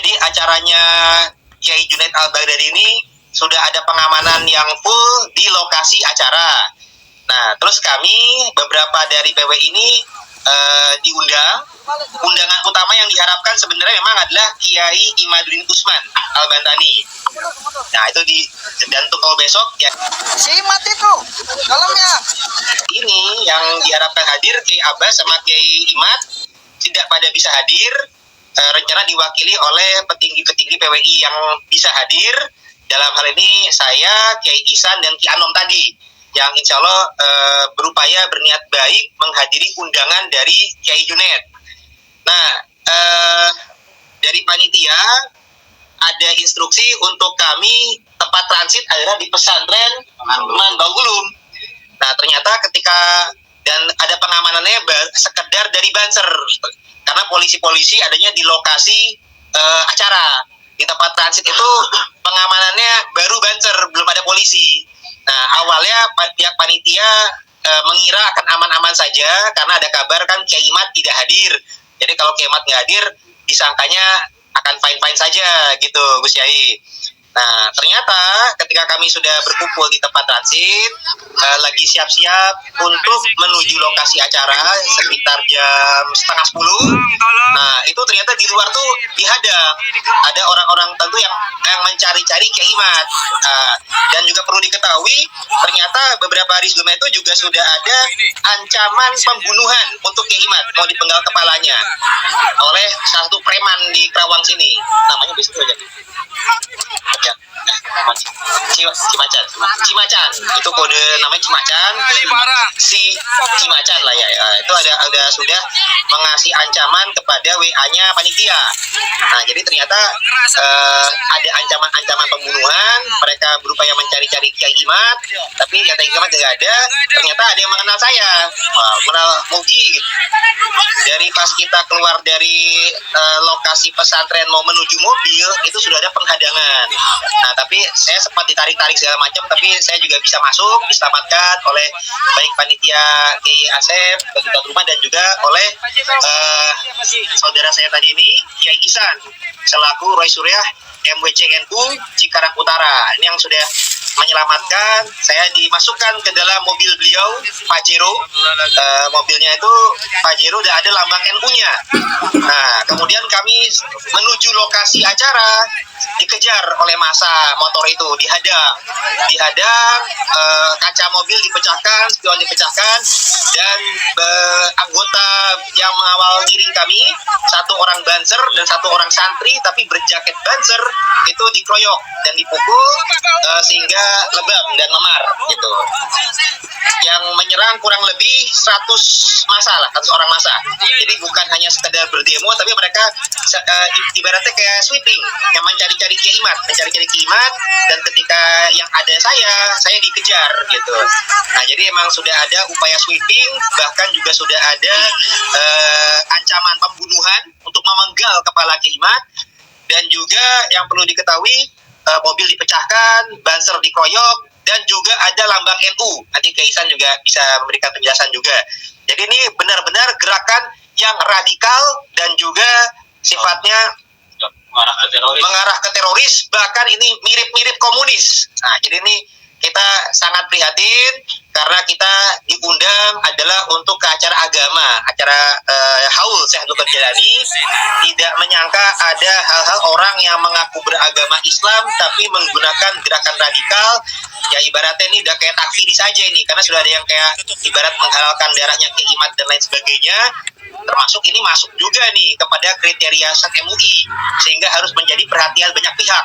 Jadi acaranya Kiai Junaid Al-Baghdadi ini sudah ada pengamanan yang full di lokasi acara. Nah, terus kami beberapa dari PW ini diundang. Undangan utama yang diharapkan sebenarnya memang adalah Kiai Imaduddin Usman Al-Bantani. Nah, itu dan untuk kalau besok ya Simat itu dalamnya. Ini yang diharapkan hadir Kiai Abbas sama Kiai Imad tidak pada bisa hadir. Rencana diwakili oleh petinggi-petinggi PWI yang bisa hadir. Dalam hal ini saya, Kiai Ihsan dan Ki Anom tadi, yang insya Allah berupaya berniat baik menghadiri undangan dari Kiai Junaid. Nah, dari panitia ada instruksi untuk kami tempat transit adalah di pesantren Manbaulum. Nah, ternyata ketika dan ada pengamanannya sekedar dari Banser, karena polisi-polisi adanya di lokasi acara. Di tempat transit itu pengamanannya baru Banser, belum ada polisi. Nah, awalnya pihak panitia mengira akan aman-aman saja karena ada kabar kan Kiai Imad tidak hadir. Jadi kalau Kiai Imad nggak hadir, disangkanya akan fine-fine saja gitu, Gus Yai. Nah, ternyata ketika kami sudah berkumpul di tempat transit, lagi siap-siap untuk menuju lokasi acara sekitar jam 9:30. Nah, itu ternyata di luar tuh dihadang. Ada orang-orang tentu yang mencari-cari Kiai Imad. Dan juga perlu diketahui, ternyata beberapa hari sebelumnya itu juga sudah ada ancaman pembunuhan untuk Kiai Imad, mau dipenggal kepalanya oleh salah satu preman di Kerawang sini. Namanya bisa aja. Ya. Cimacan itu kode namanya Cimacan, si Cimacan lah ya. Itu ada sudah mengasih ancaman kepada WA-nya panitia. Nah, jadi ternyata ada ancaman pembunuhan. Mereka berupaya mencari-cari Kiai Imad, tapi Kiai Imad nggak ada. Ternyata ada yang mengenal saya, mengenal Mugi. Dari pas kita keluar dari lokasi pesantren mau menuju mobil, itu sudah ada penghadangan. Nah, tapi saya sempat ditarik-tarik segala macam, tapi saya juga bisa masuk, diselamatkan oleh baik panitia Kiai Asep, bagi tuan rumah, dan juga oleh saudara saya tadi ini, Kiai Ihsan, selaku Roy Surya MWCNU Cikarang Utara. Ini yang sudah menyelamatkan. Saya dimasukkan ke dalam mobil beliau, Pajero. Mobilnya itu Pajero udah ada lambang NU-nya. Nah, kemudian kami menuju lokasi acara, dikejar oleh massa motor itu, dihadang, kaca mobil dipecahkan, spion dipecahkan, dan anggota yang mengawal ngiring kami, satu orang Banser dan satu orang santri tapi berjaket Banser, itu dikeroyok dan dipukul sehingga lebam dan memar gitu. Yang menyerang kurang lebih 100 massa lah, 100 orang massa. Jadi bukan hanya sekedar berdemo, tapi mereka ibaratnya kayak sweeping, yang mencari-cari Kiai Imad, dan ketika yang ada saya dikejar gitu. Nah, jadi emang sudah ada upaya sweeping, bahkan juga sudah ada ancaman pembunuhan untuk memenggal kepala Kiai Imad, dan juga yang perlu diketahui, mobil dipecahkan, Banser dikeroyok, dan juga ada lambang NU. Nanti Kiai Ihsan juga bisa memberikan penjelasan juga. Jadi ini benar-benar gerakan yang radikal dan juga sifatnya mengarah ke teroris, bahkan ini mirip-mirip komunis. Nah, jadi ini kita sangat prihatin karena kita diundang adalah untuk ke acara agama, acara haul Syekh Abdul Qadir Jailani. Tidak menyangka ada hal-hal orang yang mengaku beragama Islam tapi menggunakan gerakan radikal. Ya ibaratnya ini udah kayak takfiri saja ini, karena sudah ada yang kayak ibarat menghalalkan darahnya Kiai Imad dan lain sebagainya. Termasuk ini masuk juga nih kepada kriteria MUI, sehingga harus menjadi perhatian banyak pihak.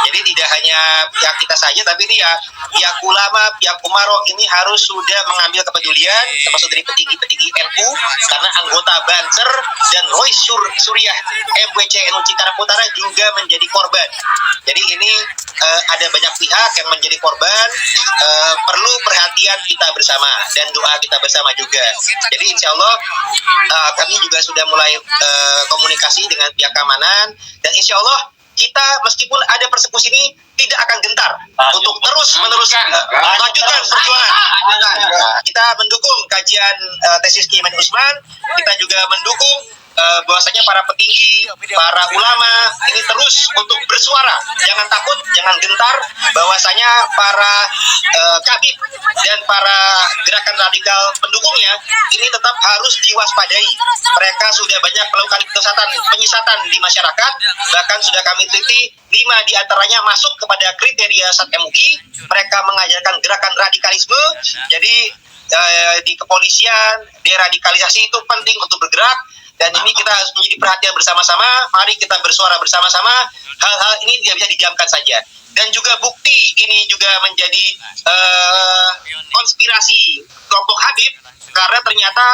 Jadi tidak hanya pihak kita saja, tapi ini ya pihak ulama, pihak umaro ini harus sudah mengambil kepedulian, termasuk dari petinggi-petinggi NU, karena anggota Banser dan Roy Surya MWCNU Cikarang Utara juga menjadi korban. Jadi ini ada banyak pihak yang menjadi korban, perlu perhatian kita bersama dan doa kita bersama juga. Jadi insya Allah kami juga sudah mulai komunikasi dengan pihak keamanan, dan insya Allah kita meskipun ada persekusi ini tidak akan gentar untuk terus meneruskan lanjutkan perjuangan. Kita mendukung kajian tesis Kiai Usman, kita juga mendukung bahwasanya para petinggi, para ulama ini terus untuk bersuara, jangan takut, jangan gentar, bahwasanya para kabid dan para gerakan radikal pendukungnya ini tetap harus diwaspadai. Mereka sudah banyak melakukan penyesatan di masyarakat, bahkan sudah kami teliti 5 diantaranya masuk kepada kriteria Sat MUI. Mereka mengajarkan gerakan radikalisme. Jadi di kepolisian, deradikalisasi itu penting untuk bergerak, dan ini kita harus menjadi perhatian bersama-sama. Mari kita bersuara bersama-sama. Hal-hal ini tidak bisa didiamkan saja. Dan juga bukti ini juga menjadi konspirasi kelompok Habib, karena ternyata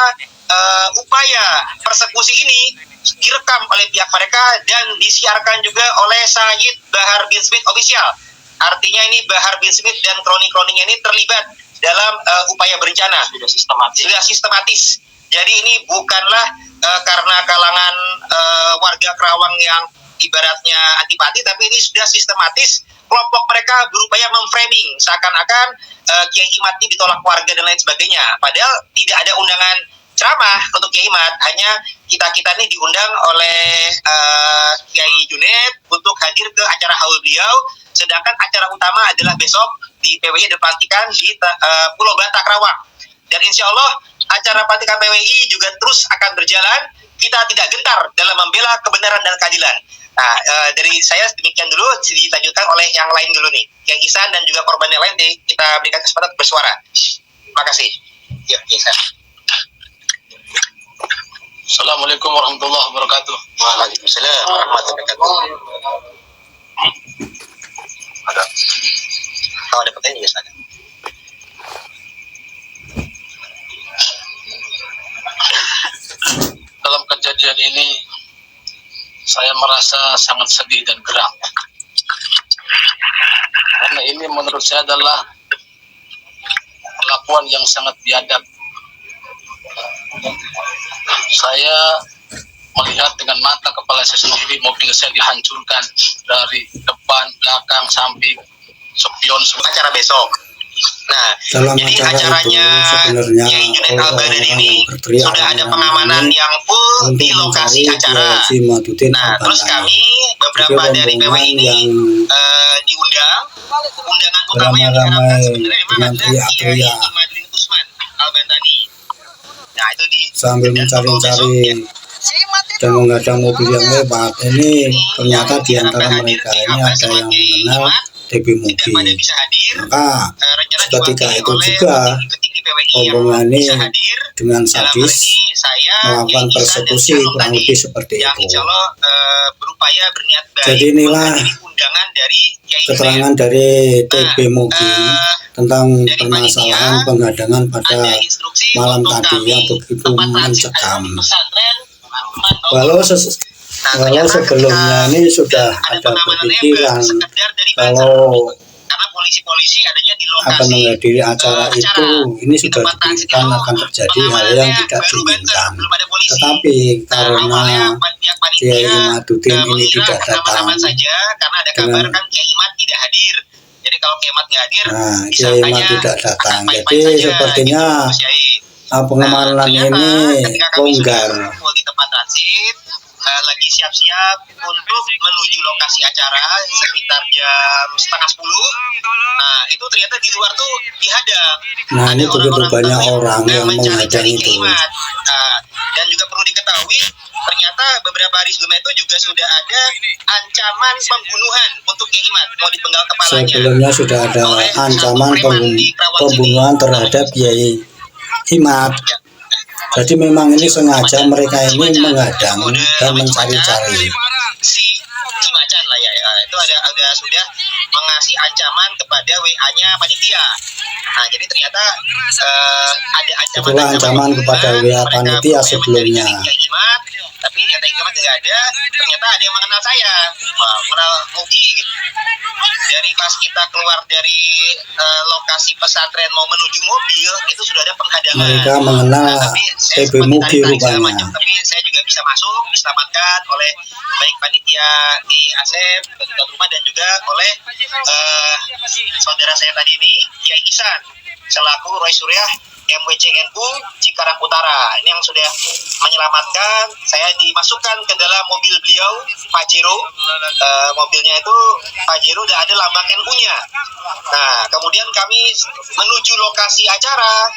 upaya persekusi ini direkam oleh pihak mereka dan disiarkan juga oleh Sayyid Bahar bin Smith Official. Artinya ini Bahar bin Smith dan kroni-kroninya ini terlibat dalam upaya berencana, sudah sistematis. Jadi ini bukanlah karena kalangan warga Kerawang yang ibaratnya antipati, tapi ini sudah sistematis. Kelompok mereka berupaya memframing seakan-akan Kiai Imad ini ditolak warga dan lain sebagainya. Padahal tidak ada undangan ceramah untuk Kiai Imad, hanya kita ini diundang oleh Kiai Junaid untuk hadir ke acara haul beliau, sedangkan acara utama adalah besok di PWI ada pelantikan di Pulau Bata Kerawang. Dan insya Allah acara pelantikan PWI juga terus akan berjalan. Kita tidak gentar dalam membela kebenaran dan keadilan. Nah, dari saya demikian dulu, dilanjutkan oleh yang lain dulu nih, yang Ihsan dan juga korban yang lain, kita berikan kesempatan bersuara. Terima kasih. Ya, Ihsan. Assalamualaikum warahmatullahi wabarakatuh. Waalaikumsalam warahmatullahi wabarakatuh. Ada. Kalau ada pertanyaan juga ada. Dalam kejadian ini saya merasa sangat sedih dan geram, karena ini menurut saya adalah perlakuan yang sangat biadab. Saya melihat dengan mata kepala saya sendiri mobil saya dihancurkan dari depan, belakang, samping, spion semua. Acara besok. Nah, dalam jadi acara acaranya itu sebenarnya Kiai Junaid Al-Badari ini berteriak sudah ada pengamanan yang full di lokasi acara. Nah, terus kami beberapa dari PWI ini diundang. Undangan utama yang diharapkan sebenarnya memang adalah Kiai Imadrin Usman Al-Bantani. Nah, itu di sambil mencari-cari dan menghadang mobil yang lewat. Ini ternyata di antara mereka ini ada yang mengenal TB Mugi. Maka seketika itu juga rombongan ini dengan sadis melakukan persekusi, kurang lebih seperti itu. Jadi inilah keterangan dari TB Mugi tentang permasalahan penghadangan pada malam tadi yang begitu mencekam. Walau sebelumnya ini sudah ada pemikiran kalau polisi adanya di lokasi akan menghadiri acara itu, ini sudah dipikirkan akan terjadi hal yang tidak diinginkan. Tetapi karena Kiai Imaduddin ini tidak datang, dengan Kiai Imad tidak datang, jadi sepertinya pengamanan ini longgar. Di tempat transit lagi siap-siap untuk menuju lokasi acara sekitar jam 9:30. Nah, itu ternyata di luar tuh dihadang. Nah, ini begitu banyak orang yang menghadang itu. Dan juga perlu diketahui, ternyata beberapa hari sebelumnya itu juga sudah ada ancaman pembunuhan untuk Kiai Imad, mau dipenggal kepalanya. Sebelumnya sudah ada ancaman pembunuhan terhadap Kiai Imad. Jadi memang ini sengaja mereka ini menghadang dan mencari-cari. Si Cimacan lah ya, itu ada sudah mengasih ancaman kepada WA-nya panitia. Nah, jadi ternyata ada ancaman kepada WA panitia sebelumnya. Tapi ternyata Iqamat nggak ada. Ternyata ada yang mengenal saya, mengenal Mugi gitu. Dari pas kita keluar dari lokasi pesantren mau menuju mobil, itu sudah ada penghadangan. Mereka mengenal TB Mugi rupanya. Tapi saya juga bisa masuk, diselamatkan oleh baik panitia di Asep, tuan rumah, dan juga oleh saudara saya tadi ini, Kiai Ihsan, selaku Roy Suryah MWCNU Cikarang Utara. Ini yang sudah menyelamatkan. Saya dimasukkan ke dalam mobil beliau, Pajero. Mobilnya itu Pajero udah ada lambang NU-nya. Nah, kemudian kami menuju lokasi acara,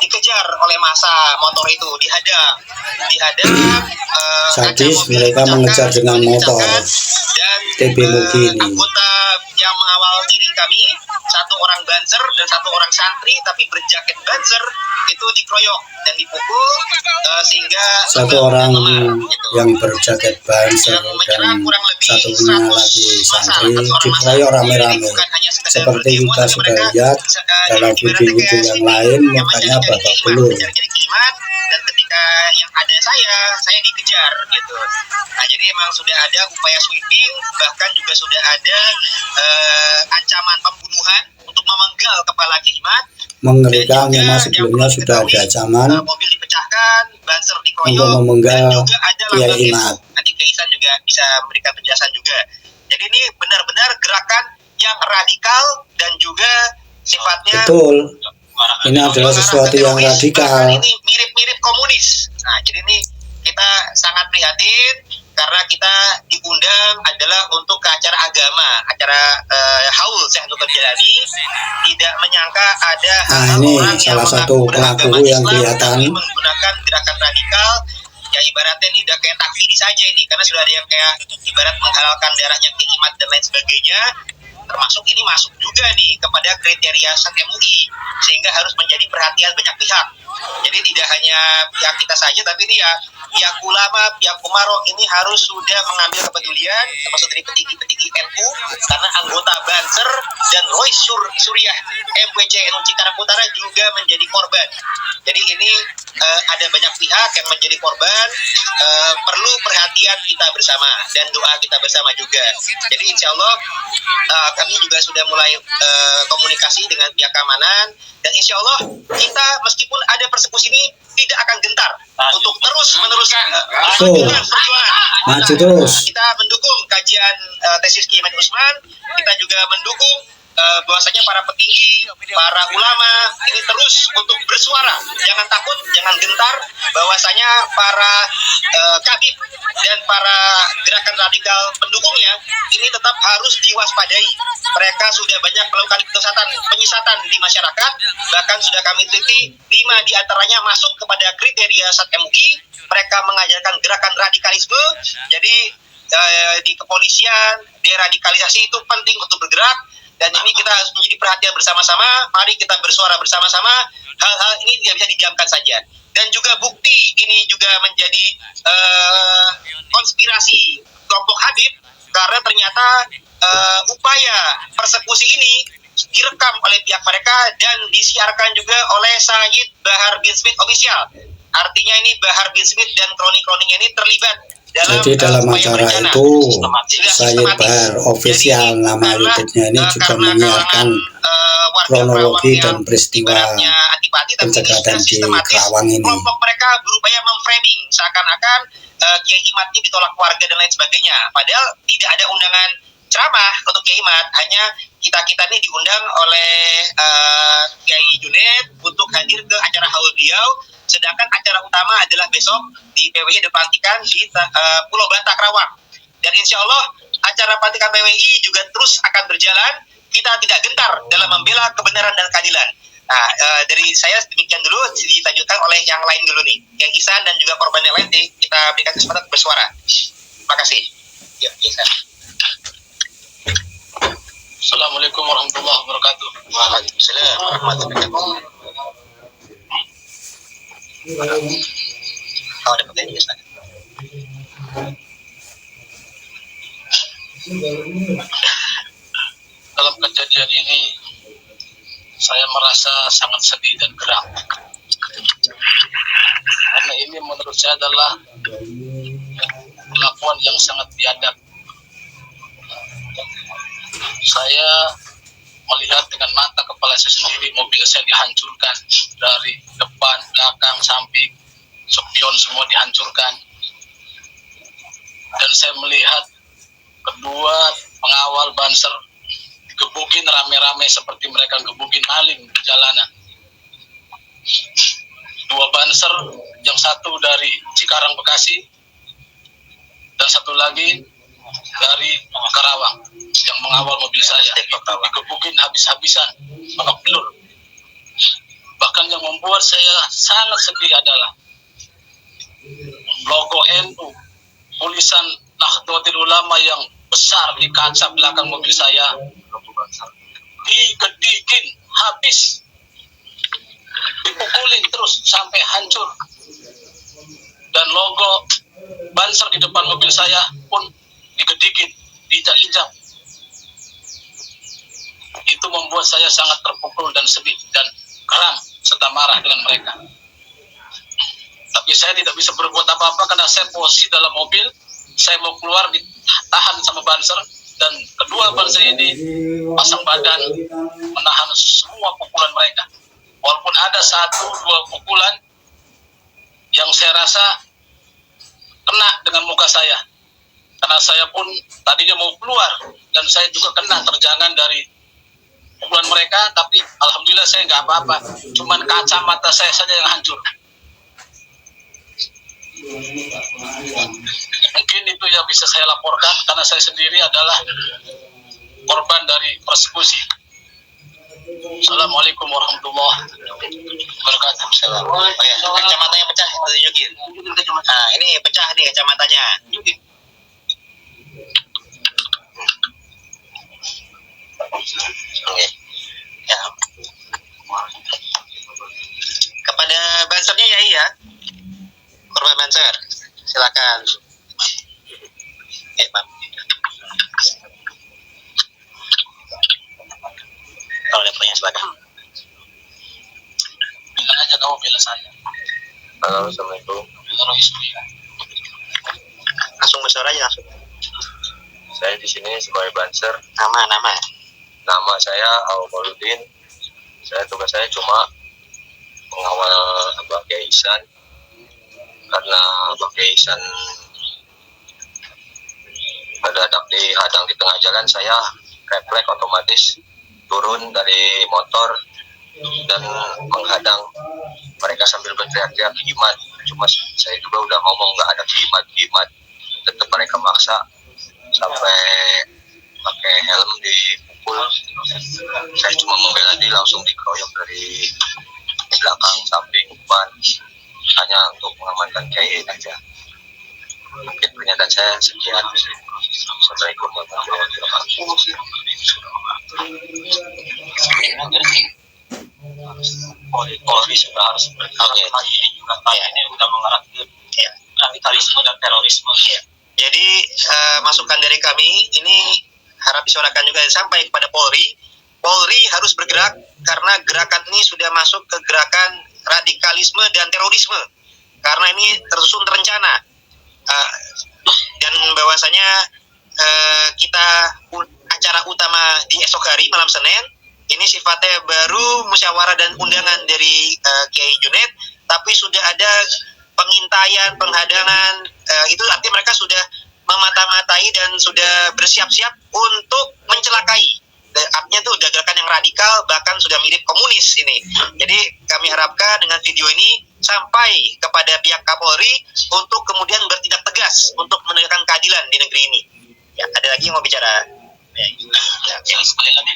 dikejar oleh massa motor itu, dihadang. Sadis mereka mengejar dengan motor dan TB Mugi ini. anggota yang mengawal diri kami, satu orang banser dan satu orang santri tapi berjaket banser itu dikeroyok dan dipukul sehingga satu orang yang berjaket banser dan satunya lagi santri dikeroyok rame-rame. Seperti kita sudah lihat dalam video-video yang lain, makanya babak belur. Dan ketika yang ada saya dikejar gitu. Nah, jadi emang sudah ada upaya sweeping, bahkan juga sudah ada ancaman pembunuhan untuk memenggal kepala Kimat. Mengerikan, memang sebelumnya sudah ada ancaman mobil dipecahkan, banser dikeroyok, untuk memenggal dan juga ada Kiai lambang Imat. Nanti Kiai Ihsan juga bisa memberikan penjelasan juga. Jadi ini benar-benar gerakan yang radikal dan juga sifatnya Betul. Ini adalah sesuatu yang radikal. Ini mirip-mirip komunis. Nah, jadi ini kita sangat prihatin karena kita diundang adalah untuk ke acara agama, acara haul Syekh Dr. Jalani. Tidak menyangka ada ini orang salah yang satu pelaku yang kelihatan menggunakan gerakan radikal. Ya ibaratnya ini udah kayak takfiri saja ini, karena sudah ada yang kayak ibarat menghalalkan darahnya Kiai dan lain sebagainya. Termasuk ini masuk juga nih kepada kriteria MUI, sehingga harus menjadi perhatian banyak pihak. Jadi tidak hanya pihak kita saja, tapi ini ya pihak ulama, pihak umaro ini harus sudah mengambil kepedulian, termasuk dari petinggi-petinggi NU, karena anggota Banser dan Roy Suriah MWCNU Cikarang Utara juga menjadi korban. Jadi ini ada banyak pihak yang menjadi korban, perlu perhatian kita bersama dan doa kita bersama juga. Jadi insya Allah kami juga sudah mulai komunikasi dengan pihak keamanan, dan insya Allah kita meskipun ada persekusi ini tidak akan gentar untuk terus meneruskan perjuangan. Maju terus. Kita mendukung kajian tesis Kiai Iman Usman. Kita juga mendukung bahwasanya para petinggi, para ulama ini terus untuk bersuara. Jangan takut, jangan gentar. Bahwasanya para kabib dan para gerakan radikal pendukungnya ini tetap harus diwaspadai. Mereka sudah banyak melakukan penyesatan di masyarakat. Bahkan sudah kami teliti 5 diantaranya masuk kepada kriteria MUI. Mereka mengajarkan gerakan radikalisme. Jadi di kepolisian, deradikalisasi itu penting untuk bergerak. Dan ini kita harus menjadi perhatian bersama-sama. Mari kita bersuara bersama-sama. Hal-hal ini tidak bisa didiamkan saja. Dan juga bukti ini juga menjadi konspirasi kelompok Habib, karena ternyata upaya persekusi ini direkam oleh pihak mereka dan disiarkan juga oleh Sayyid Bahar bin Smith official. Artinya ini Bahar bin Smith dan kroni-kroninya ini terlibat Jadi dalam acara itu Sayyid Bahar official nama YouTube-nya ini juga menyiarkan kronologi dan peristiwa pencegatan di Kerawang ini. Kelompok mereka berupaya memframing seakan-akan Kiai Imat ini ditolak warga dan lain sebagainya. Padahal tidak ada undangan ceramah untuk Kiai Imat, hanya kita ini diundang oleh Kiai Junaid untuk hadir ke acara haul beliau. Sedangkan acara utama adalah besok di PWI ada pelantikan di Pulau Bata, Kerawang. Dan insya Allah acara pelantikan PWI juga terus akan berjalan. Kita tidak gentar dalam membela kebenaran dan keadilan. Nah, dari saya demikian dulu, dilanjutkan oleh yang lain dulu nih. Yang Ihsan dan juga korban yang lain kita berikan kesempatan bersuara. Terima kasih. Ya, Ihsan. Assalamualaikum warahmatullahi wabarakatuh. Waalaikumsalam warahmatullahi wabarakatuh. Kalau ada pertanyaan Ihsan. Dalam kejadian ini saya merasa sangat sedih dan geram, karena ini menurut saya adalah perlakuan yang sangat biadab. Saya melihat dengan mata kepala saya sendiri mobil saya dihancurkan dari depan, belakang, samping, spion semua dihancurkan, dan saya melihat kedua pengawal Banser digebukin rame-rame seperti mereka gebukin maling di jalanan. 2 banser, yang satu dari Cikarang Bekasi dan satu lagi dari Karawang yang mengawal mobil saya. Dikebukin habis-habisan, pakai pelur. Bahkan yang membuat saya sangat sedih adalah logo NU, tulisan Nahdlatul Ulama yang besar di kaca belakang mobil saya digedikin habis, dipukulin terus sampai hancur, dan logo Banser di depan mobil saya pun digedikin, diinjak-injak. Itu membuat saya sangat terpukul dan sedih dan geram serta marah dengan mereka. Tapi saya tidak bisa berbuat apa-apa karena saya posisi dalam mobil. Saya mau keluar, ditahan sama Banser, dan kedua Banser ini pasang badan menahan semua pukulan mereka. Walaupun ada 1-2 pukulan yang saya rasa kena dengan muka saya, karena saya pun tadinya mau keluar dan saya juga kena terjangan dari pukulan mereka, tapi alhamdulillah saya nggak apa-apa, cuman kacamata saya saja yang hancur. Mungkin itu yang bisa saya laporkan karena saya sendiri adalah korban dari persekusi. Assalamualaikum warahmatullahi wabarakatuh. Oh ya, kacamatanya pecah, tunjukin. Nah, ini pecah nih kacamatanya. Oke. Ya. Kepada Bansernya ya, iya. Korban Banser, silakan. Maaf. Kalau ada pertanyaan silakan. Bilang aja kamu bela saya. Halo, Assalamualaikum. Bela Roy Surya. Langsung bersuara aja langsung. Saya di sini sebagai Banser. Nama. Saya Awaludin. Tugas saya cuma mengawal Abah Kiai Ihsan. Karena Abah Kiai Ihsan mendadak dihadang di tengah jalan, saya refleks otomatis turun dari motor dan menghadang mereka sambil berteriak-teriak jimat. Cuma saya juga udah ngomong nggak ada jimat, tetap mereka maksa sampai pakai helm dipukul. Saya cuma membela diri, langsung dikeroyok dari belakang, samping, depan, hanya untuk mengamankan Kiai aja. Mungkin pernyataan saya sekian. Assalamualaikum warahmatullahi wabarakatuh. Polri sudah harus berkali ini juga ini udah mengarah ke radikalisme dan terorisme. Ya. Jadi masukan dari kami ini harap disuarakan juga sampai kepada Polri. Polri harus bergerak karena gerakan ini sudah masuk ke gerakan radikalisme dan terorisme. Karena ini tersusun terencana. Dan bahwasanya kita acara utama di esok hari malam Senin ini sifatnya baru musyawarah dan undangan dari Kiai Junaid, tapi sudah ada pengintaian, penghadangan, itu artinya mereka sudah memata-matai dan sudah bersiap-siap untuk mencelakai. Artinya itu udah gerakan yang radikal, bahkan sudah mirip komunis ini. Jadi kami harapkan dengan video ini sampai kepada pihak Kapolri untuk kemudian bertindak tegas untuk menegakkan keadilan di negeri ini. Ya, ada lagi yang mau bicara? Sekali lagi.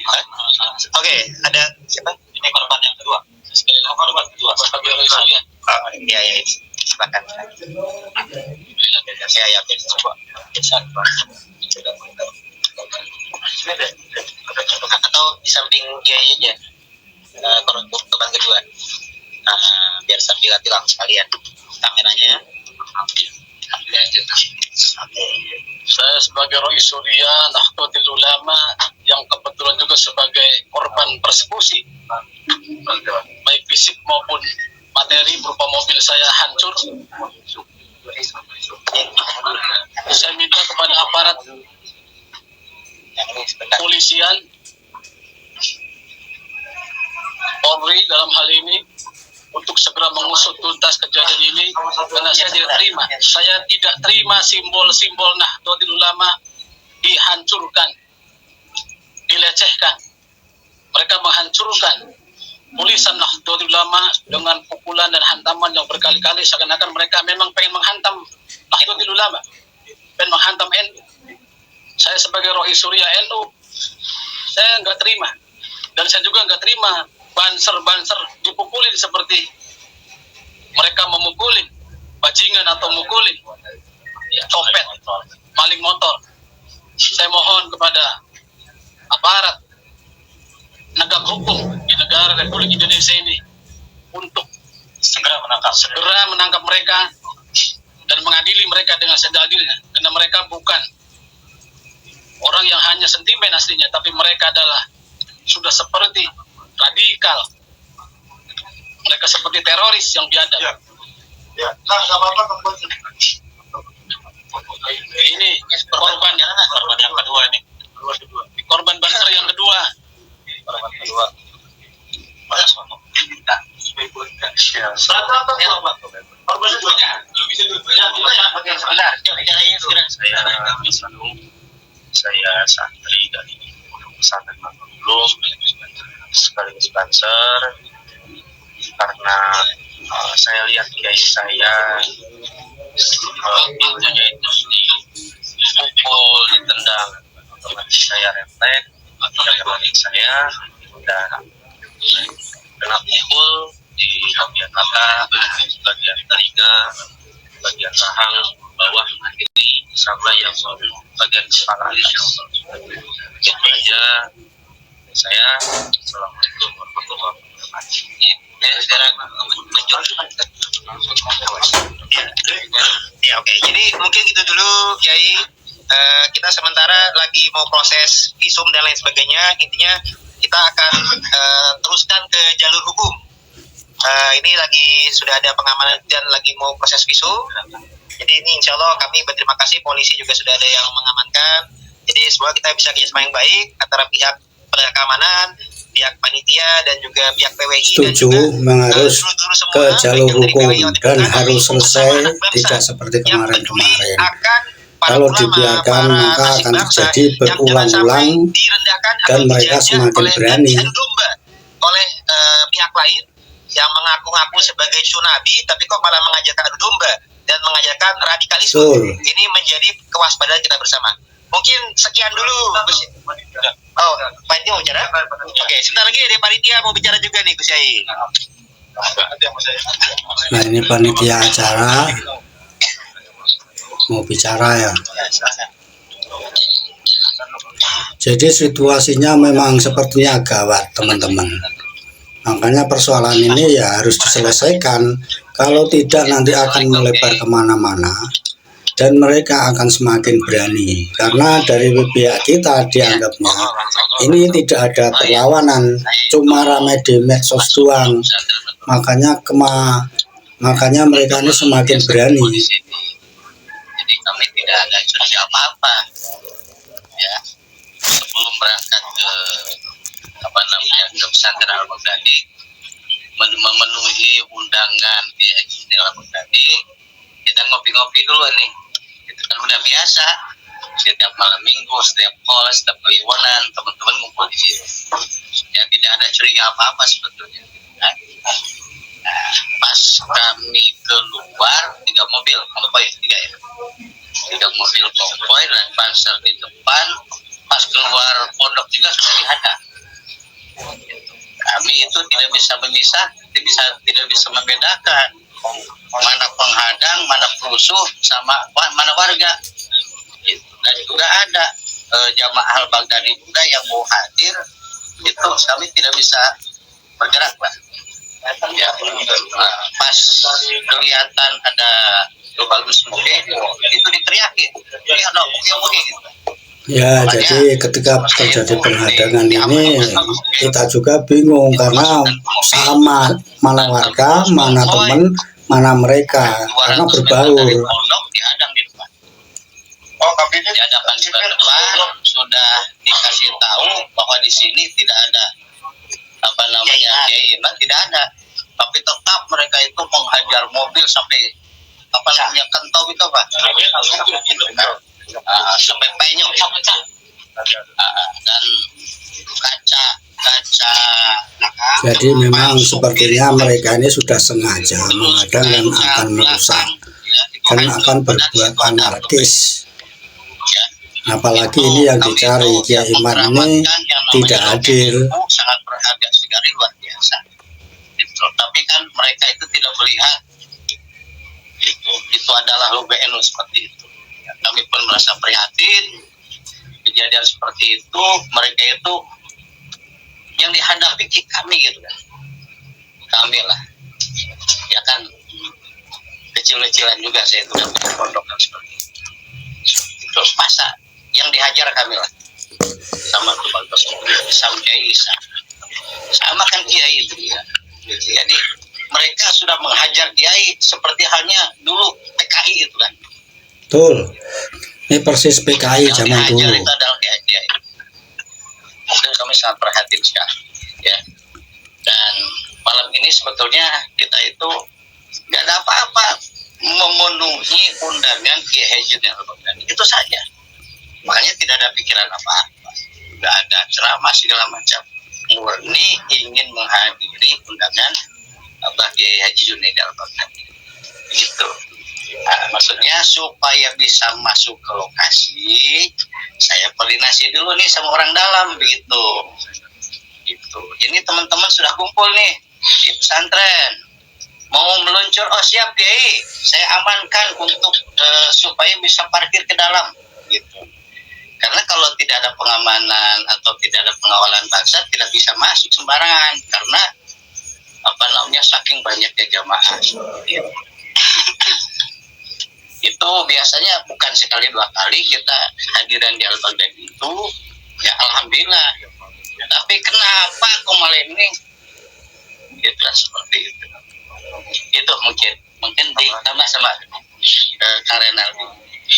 Oke, ada siapa? Ini korban yang kedua. Sekali lagi korban kedua. Sebagai Roy Surya. Iya, silakan. Ya, coba. Atau di samping Kiai aja, korban kedua. Biar sambil-sambil sekalian kameranya. Saya sebagai Roy Surya, Nahdlatul Ulama yang kebetulan juga sebagai korban persekusi, baik fisik maupun materi berupa mobil saya hancur. Saya minta kepada aparat polisian, Polri dalam hal ini untuk segera mengusut tuntas kejadian ini, karena saya tidak terima simbol-simbol Nahdlatul Ulama dihancurkan, dilecehkan. Mereka menghancurkan tulisan Nahdlatul Ulama dengan pukulan dan hantaman yang berkali-kali, seakan-akan mereka memang pengen menghantam Nahdlatul Ulama, pengen menghantam NU. Saya sebagai Rois Surya NU, saya nggak terima, dan saya juga nggak terima banser dipukulin seperti mereka memukulin bajingan atau mukulin copet, maling motor. Saya mohon kepada aparat penegak hukum di negara Republik Indonesia ini untuk segera menangkap mereka dan mengadili mereka dengan seadil-adilnya, karena mereka bukan orang yang hanya sentimen aslinya, tapi mereka adalah sudah seperti radikal, mereka seperti teroris yang biadab. Ya, nah, nggak apa-apa. Ini korban yang kedua ini. Korban banser yang kedua. Saya santri dari pesantren Mangrulung sekaligus banser, karena saya lihat kiai saya pintunya itu dipukul, ditendang, otomatis saya refleks, panik saya dan kena pukul di bagian mata, bagian telinga, bagian rahang bawah kiri, sama yang bagian kepala. Itu aja saya. Assalamualaikum warahmatullahi wabarakatuh. Ya, sekarang Ya, oke. Jadi mungkin gitu dulu, Kiai. Kita sementara lagi mau proses visum dan lain sebagainya. Intinya kita akan teruskan ke jalur hukum. Ini lagi sudah ada pengamanan dan lagi mau proses visum. Jadi ini insya Allah kami berterima kasih, polisi juga sudah ada yang mengamankan. Jadi semoga kita bisa kerjasama yang baik antara pihak keamanan, pihak panitia dan juga pihak PWI. Setuju, mengharus ke jalur hukum dan harus selesai, tidak seperti kemarin-kemarin. Kalau dibiarkan maka akan terjadi berulang-ulang dan mereka semakin berani. Oleh pihak lain yang mengaku-ngaku sebagai sunabi, tapi kok malah mengajarkan adu domba dan mengajarkan radikalisme. Ini menjadi kewaspadaan kita bersama. Mungkin sekian dulu. Oh, panitia mau bicara? Oke, sebentar lagi dari panitia mau bicara juga nih, Gus Yai. Nah, ini panitia acara mau bicara ya. Jadi situasinya memang sepertinya gawat, teman-teman. Makanya persoalan ini ya harus diselesaikan. Kalau tidak nanti akan melebar kemana-mana dan mereka akan semakin berani. Karena dari pihak kita dianggapnya ini tidak ada perlawanan, cuma ramai di medsos doang. Makanya mereka ini semakin berani. Jadi kami tidak ada curiga apa-apa. Ya, sebelum berangkat ke ke pesantren Al-Baghdadi, memenuhi undangan di Al-Baghdadi, kita ngopi-ngopi dulu nih. Itu kan udah biasa. Setiap malam minggu, setiap kos, setiap kliwonan, teman-teman ngumpul di situ. Ya, tidak ada curiga apa-apa sebetulnya. Nah, pas kami keluar, 3 mobil konvoy, 3 mobil konvoy dan panser di depan. Pas keluar pondok juga sudah dihadang. Kami itu tidak bisa memisah, tidak bisa membedakan mana penghadang, mana perusuh, sama mana warga. Dan juga ada jamaah Al-Baghdadi juga yang mau hadir, itu kami tidak bisa bergerak, Pak. Ya, pas kelihatan ada bagus muke, itu diteriakin, jadi ada muke gitu. Ya, jadi ketika terjadi penghadangan ini kita juga bingung karena sama mana warga, mana teman, mana mereka, karena berbaur. Diadakan di depan, sudah dikasih tahu bahwa di sini tidak ada tidak ada, tapi tetap mereka itu menghajar mobil sampai kentau itu, Pak. Sampai penyok dan kaca kaca belakang. Jadi memang sepertinya mereka ini sudah sengaja menghadang dan akan merusak dan akan berbuat anarkis. Apalagi ini yang dicari, Kiai Imad ini tidak hadir. Sangat berharga sekali, luar biasa. Gitu. Tapi kan mereka itu tidak melihat itu adalah lubenu seperti itu. Ya, kami pun merasa prihatin kejadian seperti itu. Mereka itu yang dihadapi kami gitu kan. Kami lah, ya kan kecil-kecilan juga saya itu kan pondok dan seperti itu. Terus masa yang dihajar kami lah sama sama Kiai Isa, sama kan Kiai itu ya. Jadi mereka sudah menghajar Kiai seperti halnya dulu PKI itu kan. Betul. Ini persis PKI Yang zaman dihajar dulu. itu adalah Kiai. Mungkin kami sangat perhatian sekali ya. Dan malam ini sebetulnya kita itu nggak ada apa-apa, memenuhi undangan Kiai Haji Al-Baghdadi itu saja. Makanya tidak ada pikiran apa-apa, nggak ada ceramah segala macam, murni ingin menghadiri undangan Abah Kiai Haji Junaidi Al-Baghdadi. Gitu. Nah, maksudnya supaya bisa masuk ke lokasi, saya koordinasi dulu nih sama orang dalam begitu. Gitu. Ini teman-teman sudah kumpul nih di pesantren, mau meluncur. Oh siap Kiai, saya amankan untuk supaya bisa parkir ke dalam. Gitu. Karena kalau tidak ada pengamanan atau tidak ada pengawalan bangsa, tidak bisa masuk sembarangan karena apa namanya saking banyaknya jamaah. Gitu. Itu biasanya bukan sekali dua kali kita hadiran di Al-Baghdadi itu, ya alhamdulillah. Tapi kenapa kok malah ini? Itu seperti itu. Itu mungkin ditambah sama Kang Renaldi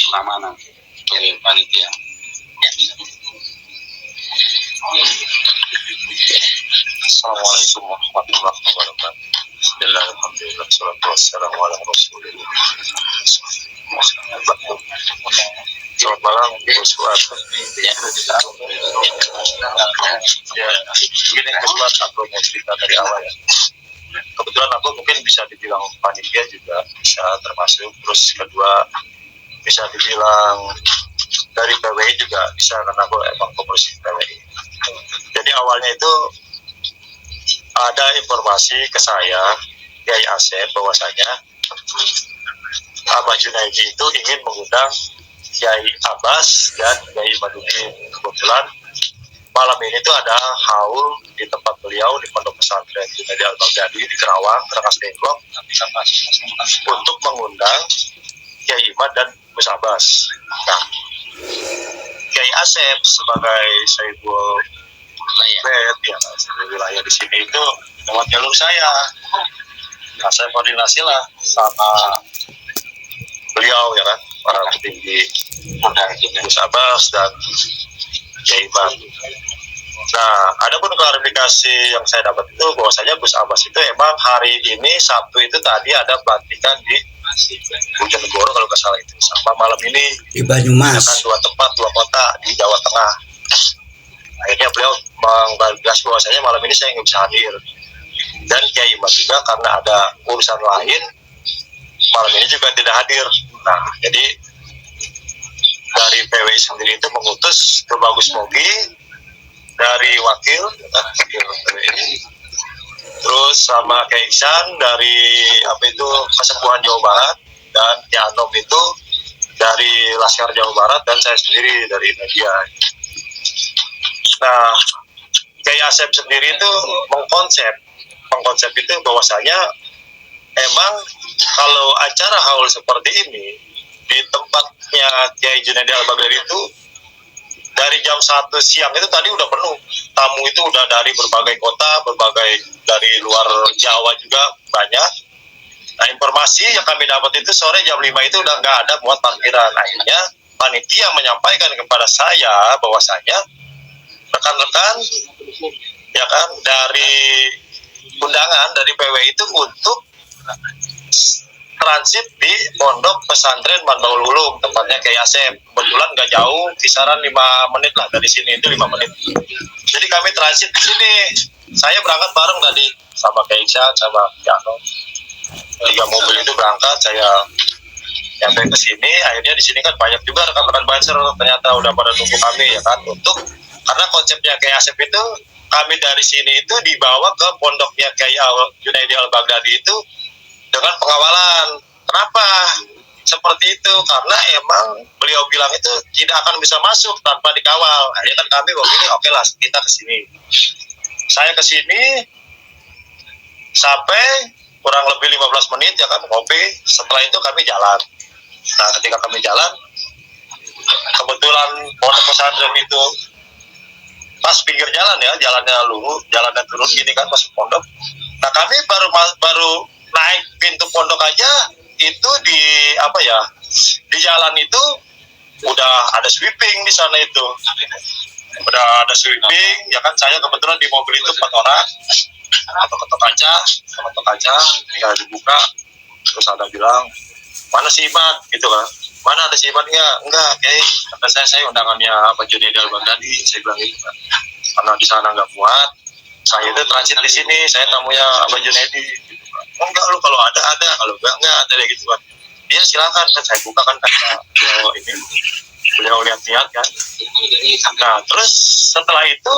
pengamanan dari panitia. Ya. Assalamualaikum warahmatullahi wabarakatuh. Bismillahirrahmanirrahim. Wassalatu wassalamu ala Rasulillah. Selamat malam, Bu Suat. Ya, begini Bu Suat, aku mau cerita dari awal ya. Kebetulan aku mungkin bisa dibilang panitia juga bisa termasuk. Terus kedua bisa dibilang dari PWI juga bisa karena aku emang pengurus PWI. Jadi awalnya itu ada informasi ke saya Kiai Asep bahwasanya Abah Junaidi itu ingin mengundang Kiai Abbas dan Kiai Imaduddin. Kebetulan malam ini tuh ada haul di tempat beliau di Pondok Pesantren Junaidi Al-Baghdadi di Kerawang, Rangas Dengklok, untuk mengundang Kiai Imad dan Gus Abbas. Nah, Kiai Asep sebagai Saibul Bed yang wilayah di sini itu lewat jalur saya. Nah, saya koordinasi lah sama beliau ya kan, para petinggi Gus Abbas dan Kiai Imad. Nah, ada pun klarifikasi yang saya dapat itu bahwasanya Gus Abbas itu emang hari ini Sabtu itu tadi ada pelantikan di Bojonegoro kalau nggak salah itu, sama malam ini Di Banyumas. kan dua tempat, dua kota di Jawa Tengah. Akhirnya beliau menggagas bahwasanya malam ini saya nggak bisa hadir. Dan Kiai Imad juga karena ada urusan lain malam ini juga tidak hadir. Nah, jadi dari PWI sendiri itu mengutus ke Bagus Mogi dari wakil PWI, terus sama Kiai Iksan dari Kesembuhan Jawa Barat, dan Kiai Anom itu dari Laskar Jawa Barat, dan saya sendiri dari media. Nah, Kiai Asep sendiri itu mengkonsep itu bahwasanya emang kalau acara haul seperti ini di tempatnya Kiai Junaidi Al-Baghdadi itu dari jam 1 siang itu tadi udah penuh. Tamu itu udah dari berbagai kota, dari luar Jawa juga banyak. Nah, informasi yang kami dapat itu sore jam 5 itu udah nggak ada muat parkiran. Akhirnya panitia menyampaikan kepada saya bahwasanya rekan-rekan ya kan dari undangan dari PWI itu untuk transit di Pondok Pesantren Manbaul Ulum, tempatnya Kiai Asep. Kebetulan nggak jauh, kisaran 5 menit lah dari sini, itu 5 menit. Jadi kami transit di sini. Saya berangkat bareng tadi sama Keisha sama Jano. 3 mobil itu berangkat, saya nyampe ke sini. Akhirnya di sini kan banyak juga rekan-rekan Banser ternyata udah pada nunggu kami ya kan, untuk karena konsepnya kayak Asep itu, kami dari sini itu dibawa ke pondoknya kayak Junaidi Al-Baghdadi itu dengan pengawalan. Kenapa seperti itu? Karena emang beliau bilang itu tidak akan bisa masuk tanpa dikawal. Akhirnya kan kami begini, oke lah kita ke sini. Saya ke sini sampai kurang lebih 15 menit ya kan, ngopi. Setelah itu kami jalan. Nah ketika kami jalan, kebetulan pondok pesantren itu pas pinggir jalan ya, jalannya lurus, jalannya turun gini kan masuk pondok. Nah kami baru naik pintu pondok aja, itu di apa ya, di jalan itu udah ada sweeping di sana itu, udah ada sweeping ya kan. Saya kebetulan di mobil itu 4 orang, ketok kaca, tinggal dibuka, terus ada bilang mana si Iman gitu kan, mana ada si Iman enggak, kata saya undangannya Pak Junaidi Al-Baghdadi, saya bilang gitu kan, karena di sana nggak muat, saya itu transit di sini, saya tamunya Pak Junaidi gitu kan. Enggak, lu kalau ada, kalau enggak ada gitu kan. Dia silakan, kan saya buka kan kaca, beliau lihat kan. Nah terus setelah itu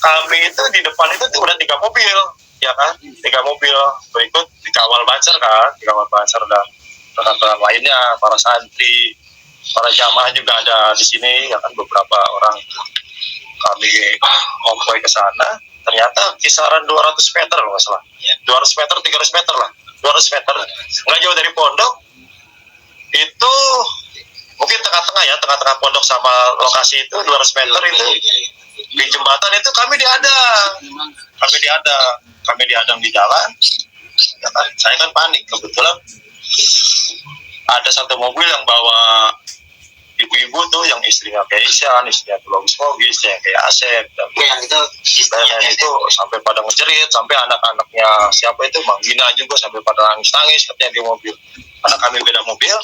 kami itu di depan itu tuh udah 3 mobil ya kan, 3 mobil berikut dikawal Banser kan, dikawal Banser dan rekan-rekan lainnya, para santri, para jamaah juga ada di sini ya kan, beberapa orang. Kami konvoy ke sana, ternyata kisaran 200 meter kalau nggak salah, 200 meter, 300 meter lah, 200 meter, nggak jauh dari pondok. Itu mungkin tengah-tengah ya, tengah-tengah pondok sama lokasi itu 200 meter itu di jembatan itu kami dihadang di jalan ya kan. Saya kan panik, kebetulan ada satu mobil yang bawa ibu-ibu tuh, yang istrinya kayak Isyan, istrinya tuh Bagus, istrinya kayak Asep, dan itu sampai pada ngejerit, sampai anak-anaknya siapa itu Mang Gina juga sampai pada nangis-nangis katanya di mobil, karena kami beda mobil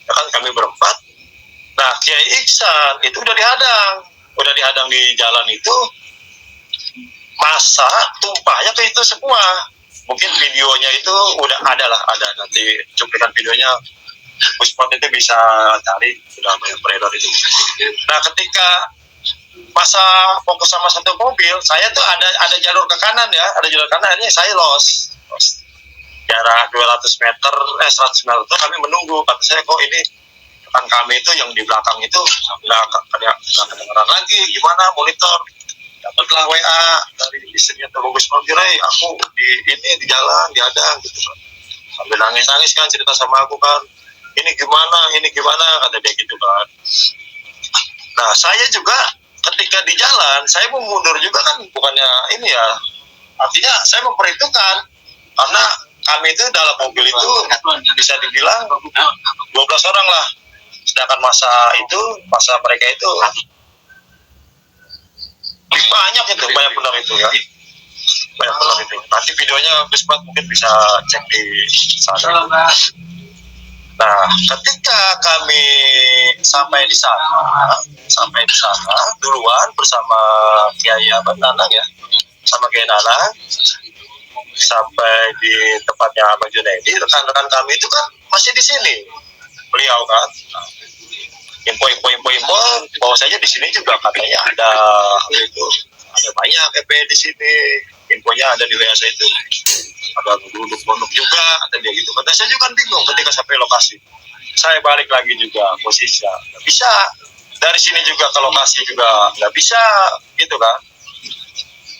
ya kan, kami berempat. Nah Kiai Iksan itu udah dihadang di jalan itu, masa tumpahnya ke itu semua. Mungkin videonya itu udah ada nanti cuplikan videonya Puspot itu bisa cari, sudah banyak beredar itu. Nah ketika masa fokus sama satu mobil, saya tuh ada jalur ke kanan ya, ada jalur kanan, ini saya los jarak 200 meter, 100 meter tuh kami menunggu. Kata saya, kok ini rekan kami itu yang di belakang itu nggak kedengeran lagi, gimana monitor. Dapatlah WA dari istrinya tuh Bagus Mogirai, aku di jalan dihadang gitu kan, sambil nangis kan, cerita sama aku kan, ini gimana kata dia gitu kan. Nah saya juga ketika di jalan saya mau mundur juga kan, bukannya ini ya, artinya saya memperhitungkan, karena kami itu dalam mobil itu bisa dibilang 12 orang lah, sedangkan masa mereka itu banyak benar itu ya, banyak benar itu. Nanti videonya Bismat mungkin bisa cek di sana. Nah ketika kami sampai di sana duluan bersama Kiai Nanang ya, sama Kiai Nanang, sampai di tempatnya Abang Junaidi, rekan-rekan kami itu kan masih di sini, beliau kan info bahwa saja di sini juga katanya ada banyak EP di sini, infonya ada di WA saya itu, ada duduk pondok juga, kata dia gitu. Kata saya juga kan bingung ketika sampai lokasi, saya balik lagi juga posisinya nggak bisa, dari sini juga ke lokasi juga nggak bisa gitu kan.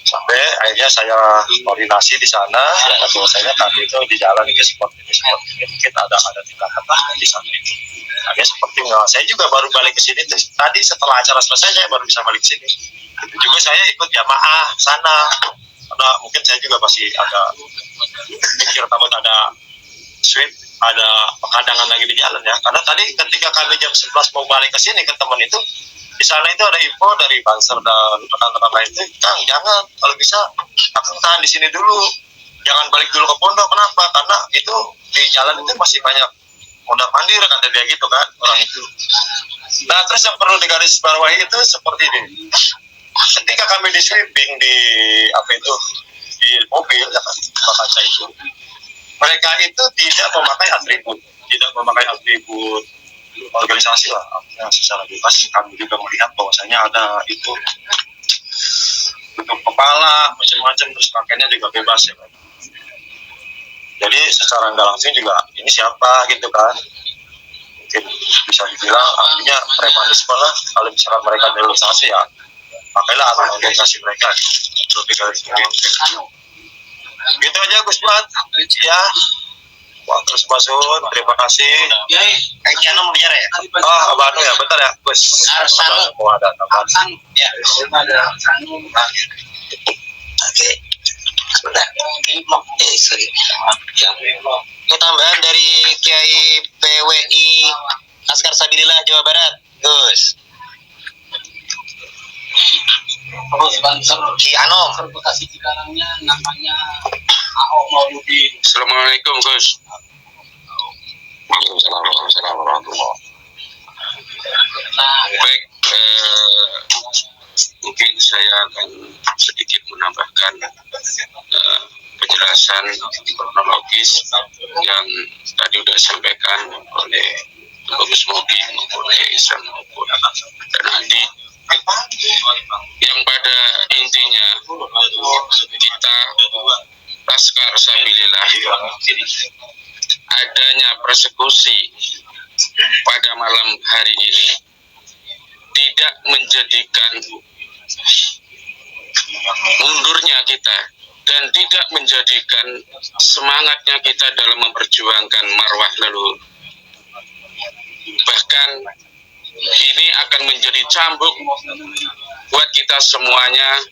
Sampai akhirnya saya koordinasi di sana, ya bahwasanya kami itu di jalan ini seperti ini mungkin ada tindakan di sana itu. Akhirnya seperti saya juga baru balik ke sini tuh, tadi setelah acara selesai saya baru bisa balik ke sini. Itu juga saya ikut jamaah sana, karena mungkin saya juga masih ada pikir takut ada sweep, ada penghadangan lagi di jalan ya. Karena tadi ketika kami jam 11 mau balik ke sini ke teman itu, di sana itu ada info dari Banser dan rekan-rekan lain itu, Kang jangan, kalau bisa Kang tahan di sini dulu, jangan balik dulu ke pondok. Kenapa? Karena itu di jalan itu masih banyak mondar mandir, kata dia gitu kan orang itu. Nah terus yang perlu digarisbawahi itu seperti ini, ketika kami di sweeping di apa itu di mobil ya kan, kaca itu, mereka itu tidak memakai atribut organisasi lah, secara bebas. Kami juga melihat bahwasanya ada itu bentuk kepala macam-macam, terus pakainya juga bebas ya kan. Jadi secara nggak langsung juga ini siapa gitu kan, mungkin bisa dibilang artinya premanisme lah. Kalau misalkan mereka organisasi ya pakailah organisasi mereka gitu aja Gus Mat ya. Waktu Masun, terima kasih. Kiano mau bicara ya? Oh, Abanu ya, bentar ya, Gus. Sanu. Mau ada tambahan. Ya. Oke. Sebentar. Sorry. Ini tambahan dari Kiai PWI Laskar Sabilillah Jawa Barat, Gus. Ki Anom. Bekasi Cikarangnya namanya AO Mauludin. Assalamualaikum, Gus. Waalaikumsalam warahmatullahi. Baik, mungkin saya akan sedikit menambahkan penjelasan kronologis yang tadi sudah disampaikan oleh Bagus Mogi maupun Ihsan maupun dan Andi, yang pada intinya kita Laskar Sabilillah adanya persekusi pada malam hari ini tidak menjadikan mundurnya kita dan tidak menjadikan semangatnya kita dalam memperjuangkan marwah leluhur. Bahkan ini akan menjadi cambuk buat kita semuanya,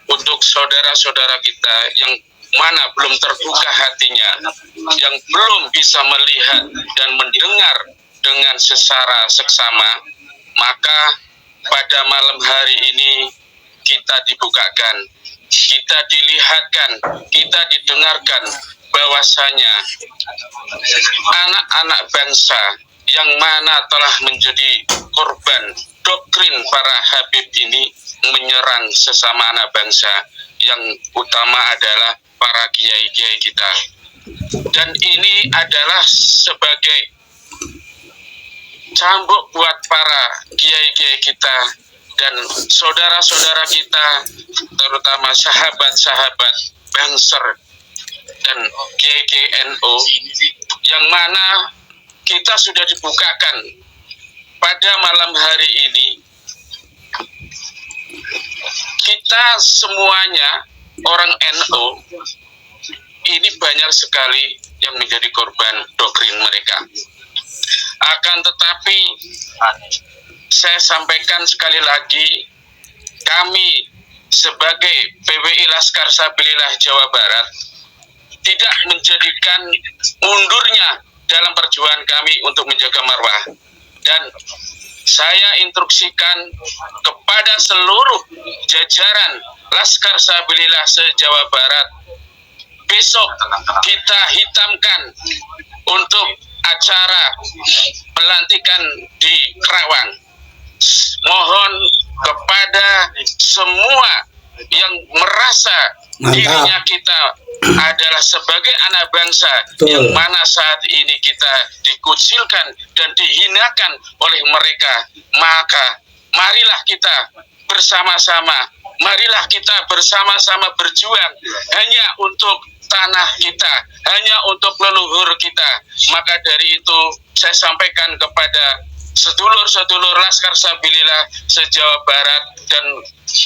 untuk saudara-saudara kita yang mana belum terbuka hatinya, yang belum bisa melihat dan mendengar dengan secara seksama, maka pada malam hari ini kita dibukakan, kita dilihatkan, kita didengarkan bahwasanya anak-anak bangsa yang mana telah menjadi korban doktrin para Habib ini menyerang sesama anak bangsa, yang utama adalah para kiai-kiai kita. Dan ini adalah sebagai cambuk buat para kiai-kiai kita dan saudara-saudara kita, terutama sahabat-sahabat Banser dan kiai-kiai NU, yang mana kita sudah dibukakan pada malam hari ini. Kita semuanya orang NU ini banyak sekali yang menjadi korban doktrin mereka. Akan tetapi saya sampaikan sekali lagi, kami sebagai PWI Laskar Sabilillah Jawa Barat tidak menjadikan mundurnya dalam perjuangan kami untuk menjaga marwah. Dan saya instruksikan kepada seluruh jajaran Laskar Sabilillah se-Jawa Barat, besok kita hitamkan untuk acara pelantikan di Kerawang. Mohon kepada semua yang merasa dirinya kita adalah sebagai anak bangsa yang mana saat ini kita dikucilkan dan dihinakan oleh mereka, maka marilah kita bersama-sama, marilah kita bersama-sama berjuang hanya untuk tanah kita, hanya untuk leluhur kita. Maka dari itu saya sampaikan kepada sedulur-sedulur Laskar Sabilillah se-Jawa Barat dan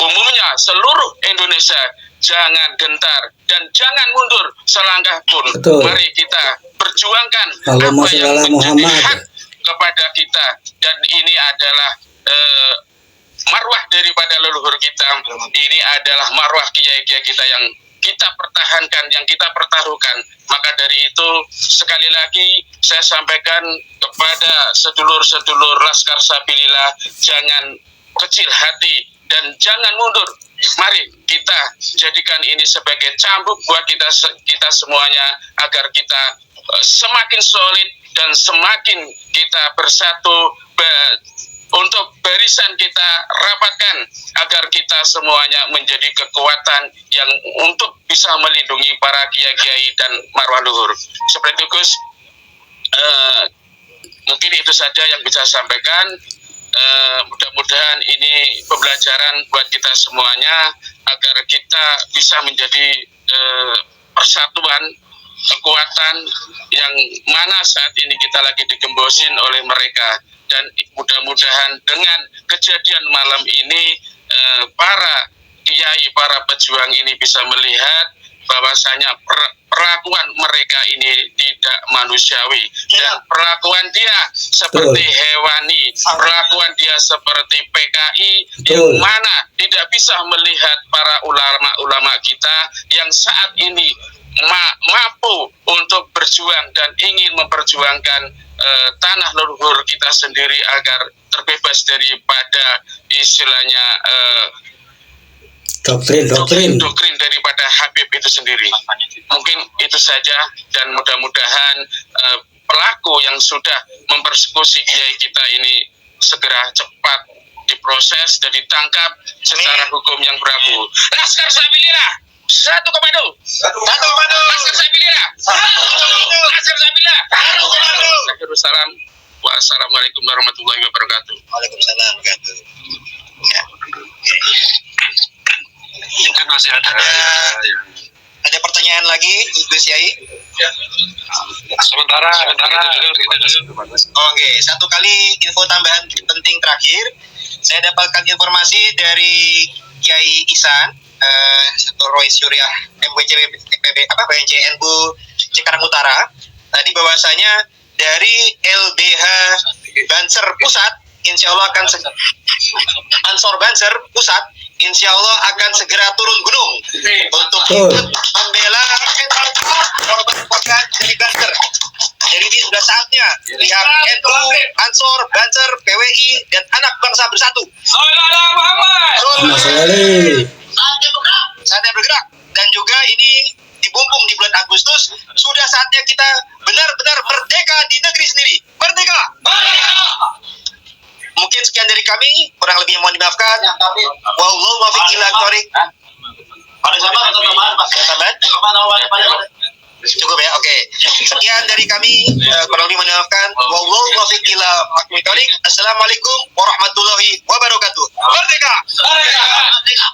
umumnya seluruh Indonesia, jangan gentar dan jangan mundur selangkah pun. Betul. Mari kita perjuangkan Allahumma apa yang sholli menjadi Muhammad. hak kepada kita, dan ini adalah marwah daripada leluhur kita. Ini adalah marwah kiai-kiai kita yang kita pertahankan, yang kita pertaruhkan. Maka dari itu sekali lagi saya sampaikan kepada sedulur-sedulur Laskar Sabilillah, jangan kecil hati dan jangan mundur. Mari kita jadikan ini sebagai cambuk buat kita semuanya, agar kita semakin solid dan semakin kita bersatu untuk barisan kita rapatkan agar kita semuanya menjadi kekuatan yang untuk bisa melindungi para kiai-kiai dan marwah luhur. Seperti itu Gus, mungkin itu saja yang bisa saya sampaikan. Mudah-mudahan ini pembelajaran buat kita semuanya agar kita bisa menjadi persatuan, kekuatan yang mana saat ini kita lagi digembosin oleh mereka. Dan mudah-mudahan dengan kejadian malam ini para kiai, para pejuang ini bisa melihat bahwasanya perlakuan mereka ini tidak manusiawi dan perlakuan dia seperti hewani, perlakuan dia seperti PKI yang mana tidak bisa melihat para ulama-ulama kita yang saat ini mampu untuk berjuang dan ingin memperjuangkan tanah leluhur kita sendiri agar terbebas daripada istilahnya doktrin daripada Habib itu sendiri. Mungkin itu saja, dan mudah-mudahan pelaku yang sudah mempersekusi kiai kita ini segera cepat diproses dan ditangkap secara hukum yang berlaku. Laskar Sabilillah, satu komando. Laskar Sabilillah, Laskar Sabilillah, satu komando. Salam. Wassalamualaikum warahmatullahi wabarakatuh. Waalaikumsalam warahmatullahi wabarakatuh. Ya. Mungkin masih Ada pertanyaan lagi, Gus Yai? sementara Oke, satu kali info tambahan penting terakhir. Saya dapatkan informasi dari Kiai Ihsan, Roy Syuriah BNCNU Cikarang Utara. Tadi bahwasanya dari LBH Banser Pusat, insya Allah akan Ansor Banser Pusat, insya Allah akan segera turun gunung untuk ikut membela korban dari Banser. Jadi ini sudah saatnya pihak NU, Ansor, Banser, PWI, dan anak bangsa bersatu. Saatnya bergerak. Dan juga ini dibumbung di bulan Agustus, sudah saatnya kita benar-benar merdeka di negeri sendiri. Merdeka! Mungkin sekian dari kami, kurang lebih mohon dimaafkan. Wallahu muwaffiq ila thoriq. Cukup ya, oke. Sekian dari kami, kurang lebih mohon dimaafkan. Wallahu muwaffiq ila thoriq. Assalamualaikum warahmatullahi wabarakatuh. Merdeka! Merdeka!